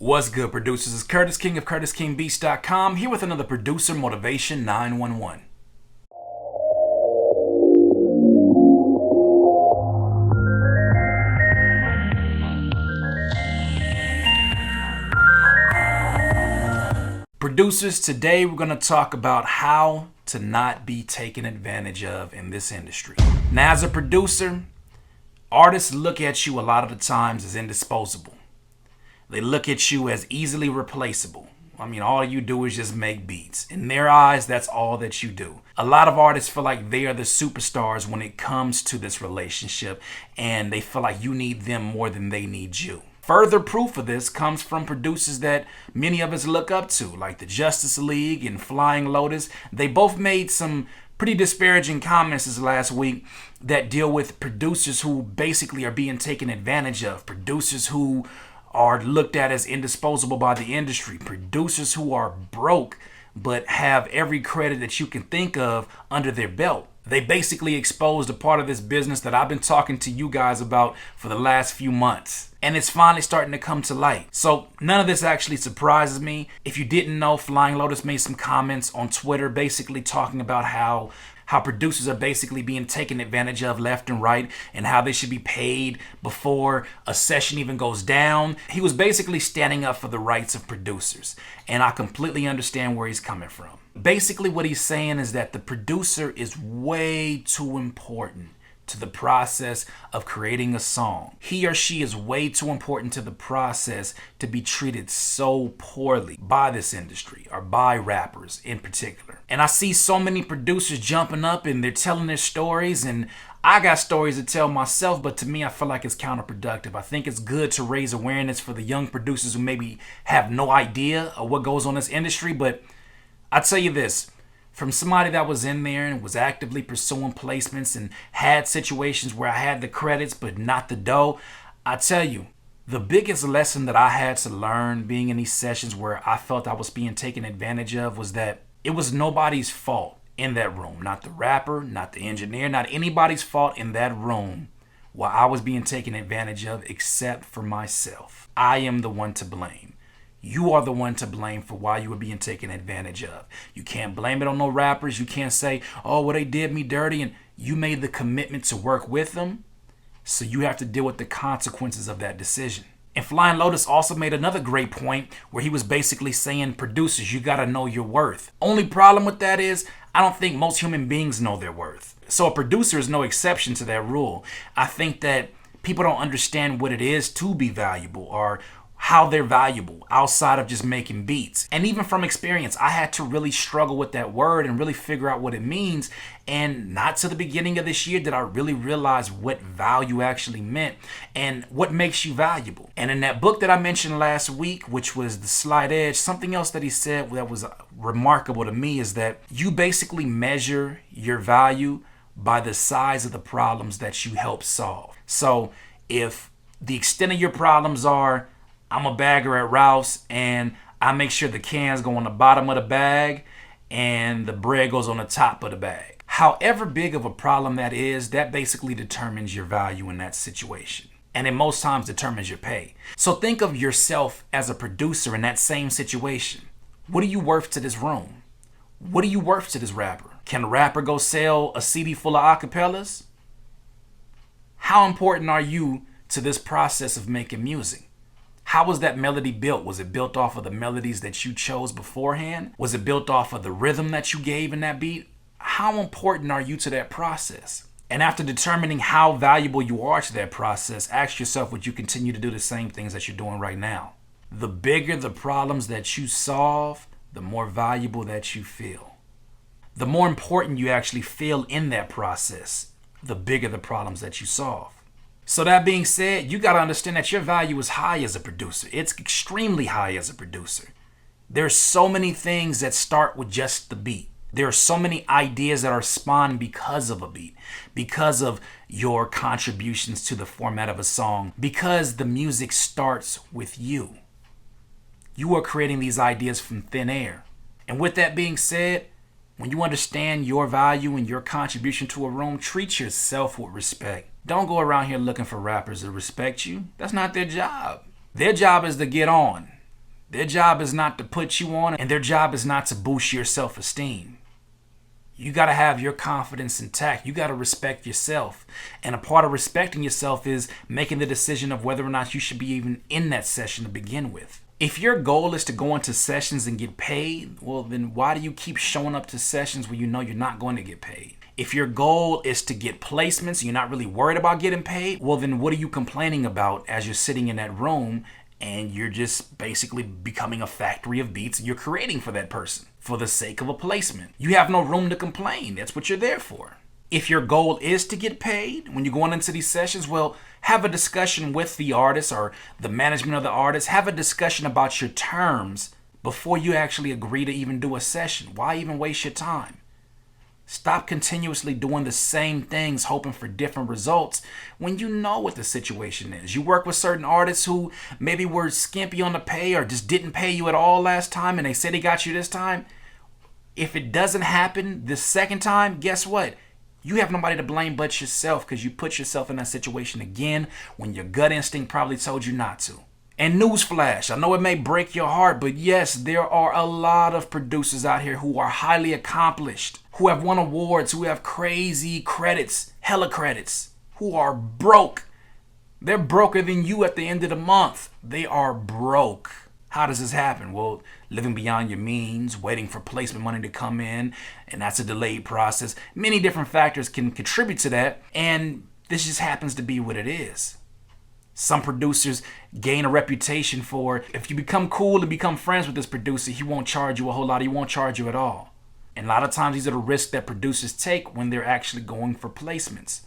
What's good, producers? It's Curtis King of CurtisKingBeats.com here with another Producer Motivation 911. Producers, today we're going to talk about how to not be taken advantage of in this industry. Now, as a producer, artists look at you a lot of the times as indisposable. They look at you as easily replaceable. I mean, all you do is just make beats. In their eyes, that's all that you do. A lot of artists feel like they are the superstars when it comes to this relationship, and they feel like you need them more than they need you. Further proof of this comes from producers that many of us look up to, like the Justice League and Flying Lotus. They both made some pretty disparaging comments this last week that deal with producers who basically are being taken advantage of, producers who are looked at as indisposable by the industry, producers who are broke but have every credit that you can think of under their belt. They basically exposed a part of this business that I've been talking to you guys about for the last few months. And it's finally starting to come to light. So none of this actually surprises me. If you didn't know, Flying Lotus made some comments on Twitter basically talking about how producers are basically being taken advantage of left and right and how they should be paid before a session even goes down. He was basically standing up for the rights of producers, and I completely understand where he's coming from. Basically what he's saying is that the producer is way too important to the process of creating a song. He or she is way too important to the process to be treated so poorly by this industry, or by rappers in particular. And I see so many producers jumping up and they're telling their stories, and I got stories to tell myself, but to me, I feel like it's counterproductive. I think it's good to raise awareness for the young producers who maybe have no idea of what goes on in this industry, but I tell you this, from somebody that was in there and was actively pursuing placements and had situations where I had the credits but not the dough, I tell you, the biggest lesson that I had to learn being in these sessions where I felt I was being taken advantage of was that it was nobody's fault in that room. Not the rapper, not the engineer, not anybody's fault in that room while I was being taken advantage of except for myself. I am the one to blame. You are the one to blame for why you were being taken advantage of. You can't blame it on no rappers. You can't say, oh, well, they did me dirty, and you made the commitment to work with them, so you have to deal with the consequences of that decision. And Flying Lotus also made another great point where he was basically saying, producers, you got to know your worth. Only problem with that is I don't think most human beings know their worth. So a producer is no exception to that rule. I think that people don't understand what it is to be valuable or how they're valuable outside of just making beats. And even from experience, I had to really struggle with that word and really figure out what it means. And not to the beginning of this year did I really realize what value actually meant and what makes you valuable. And in that book that I mentioned last week, which was The Slight Edge, something else that he said that was remarkable to me is that you basically measure your value by the size of the problems that you help solve. So if the extent of your problems are, I'm a bagger at Ralph's and I make sure the cans go on the bottom of the bag and the bread goes on the top of the bag. However big of a problem that is, that basically determines your value in that situation. And it most times determines your pay. So think of yourself as a producer in that same situation. What are you worth to this room? What are you worth to this rapper? Can a rapper go sell a CD full of acapellas? How important are you to this process of making music? How was that melody built? Was it built off of the melodies that you chose beforehand? Was it built off of the rhythm that you gave in that beat? How important are you to that process? And after determining how valuable you are to that process, ask yourself, would you continue to do the same things that you're doing right now? The bigger the problems that you solve, the more valuable that you feel. The more important you actually feel in that process, the bigger the problems that you solve. So that being said, you got to understand that your value is high as a producer. It's extremely high as a producer. There's so many things that start with just the beat. There are so many ideas that are spawned because of a beat, because of your contributions to the format of a song, because the music starts with you. You are creating these ideas from thin air. And with that being said, when you understand your value and your contribution to a room, treat yourself with respect. Don't go around here looking for rappers to respect you. That's not their job. Their job is to get on. Their job is not to put you on, and their job is not to boost your self-esteem. You got to have your confidence intact. You got to respect yourself. And a part of respecting yourself is making the decision of whether or not you should be even in that session to begin with. If your goal is to go into sessions and get paid, well, then why do you keep showing up to sessions where you know you're not going to get paid? If your goal is to get placements and you're not really worried about getting paid, well, then what are you complaining about as you're sitting in that room and you're just basically becoming a factory of beats you're creating for that person for the sake of a placement? You have no room to complain. That's what you're there for. If your goal is to get paid when you're going into these sessions, well, have a discussion with the artist or the management of the artist. Have a discussion about your terms before you actually agree to even do a session. Why even waste your time? Stop continuously doing the same things, hoping for different results when you know what the situation is. You work with certain artists who maybe were skimpy on the pay or just didn't pay you at all last time and they said they got you this time. If it doesn't happen the second time, guess what? You have nobody to blame but yourself because you put yourself in that situation again when your gut instinct probably told you not to. And newsflash, I know it may break your heart, but yes, there are a lot of producers out here who are highly accomplished, who have won awards, who have crazy credits, hella credits, who are broke. They're broker than you at the end of the month. They are broke. How does this happen? Well, living beyond your means, waiting for placement money to come in, and that's a delayed process. Many different factors can contribute to that, and this just happens to be what it is. Some producers gain a reputation for, if you become cool and become friends with this producer, he won't charge you a whole lot, he won't charge you at all. And a lot of times these are the risks that producers take when they're actually going for placements.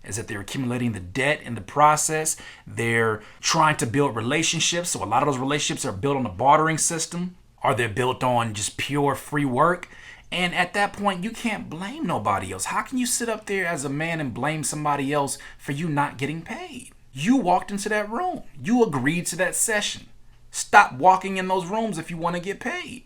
Is that they're accumulating the debt in the process. They're trying to build relationships. So a lot of those relationships are built on a bartering system, or they're built on just pure free work. And at that point, you can't blame nobody else. How can you sit up there as a man and blame somebody else for you not getting paid? You walked into that room. You agreed to that session. Stop walking in those rooms if you want to get paid.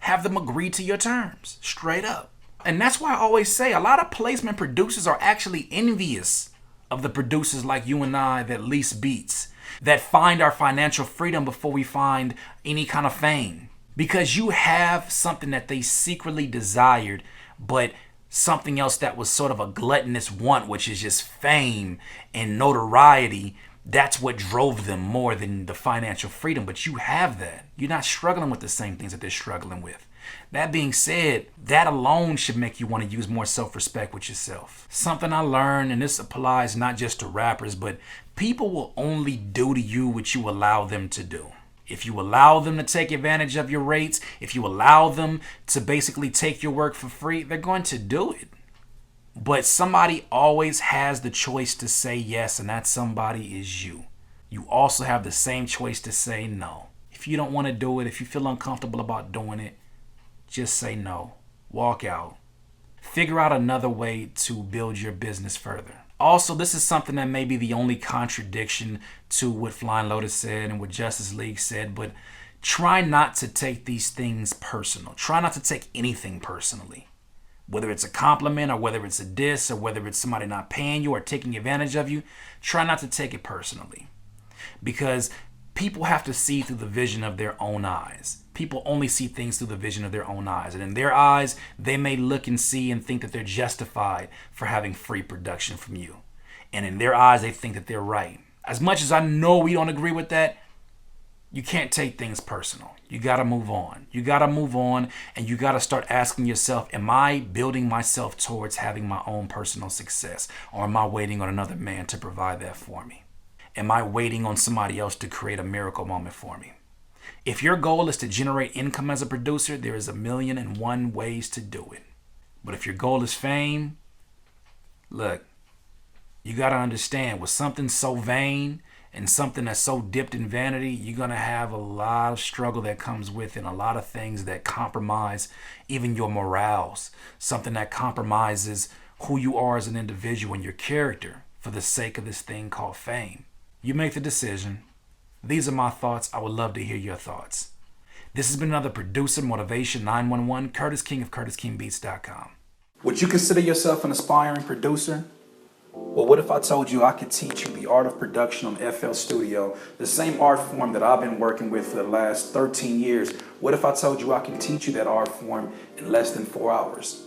Have them agree to your terms, straight up. And that's why I always say a lot of placement producers are actually envious of the producers like you and I that lease beats, that find our financial freedom before we find any kind of fame. Because you have something that they secretly desired, but something else that was sort of a gluttonous want, which is just fame and notoriety. That's what drove them more than the financial freedom. But you have that. You're not struggling with the same things that they're struggling with. That being said, that alone should make you want to use more self-respect with yourself. Something I learned, and this applies not just to rappers, but people will only do to you what you allow them to do. If you allow them to take advantage of your rates, if you allow them to basically take your work for free, they're going to do it. But somebody always has the choice to say yes, and that somebody is you. You also have the same choice to say no. If you don't want to do it, if you feel uncomfortable about doing it, just say no. Walk out. Figure out another way to build your business further. Also, this is something that may be the only contradiction to what Flying Lotus said and what Justice League said, but try not to take these things personal. Try not to take anything personally. Whether it's a compliment or whether it's a diss or whether it's somebody not paying you or taking advantage of you, try not to take it personally. Because people have to see through the vision of their own eyes. People only see things through the vision of their own eyes. And in their eyes, they may look and see and think that they're justified for having free production from you. And in their eyes, they think that they're right. As much as I know we don't agree with that, you can't take things personal. You got to move on. You got to move on, and you got to start asking yourself, am I building myself towards having my own personal success? Or am I waiting on another man to provide that for me? Am I waiting on somebody else to create a miracle moment for me? If your goal is to generate income as a producer, there is 1,000,001 ways to do it. But if your goal is fame, look, you got to understand, with something so vain and something that's so dipped in vanity, you're going to have a lot of struggle that comes with it, and a lot of things that compromise even your morals, something that compromises who you are as an individual and your character for the sake of this thing called fame. You make the decision. These are my thoughts. I would love to hear your thoughts. This has been another Producer Motivation 911, Curtis King of CurtisKingBeats.com. Would you consider yourself an aspiring producer? Well, what if I told you I could teach you the art of production on FL Studio, the same art form that I've been working with for the last 13 years? What if I told you I can teach you that art form in less than 4 hours?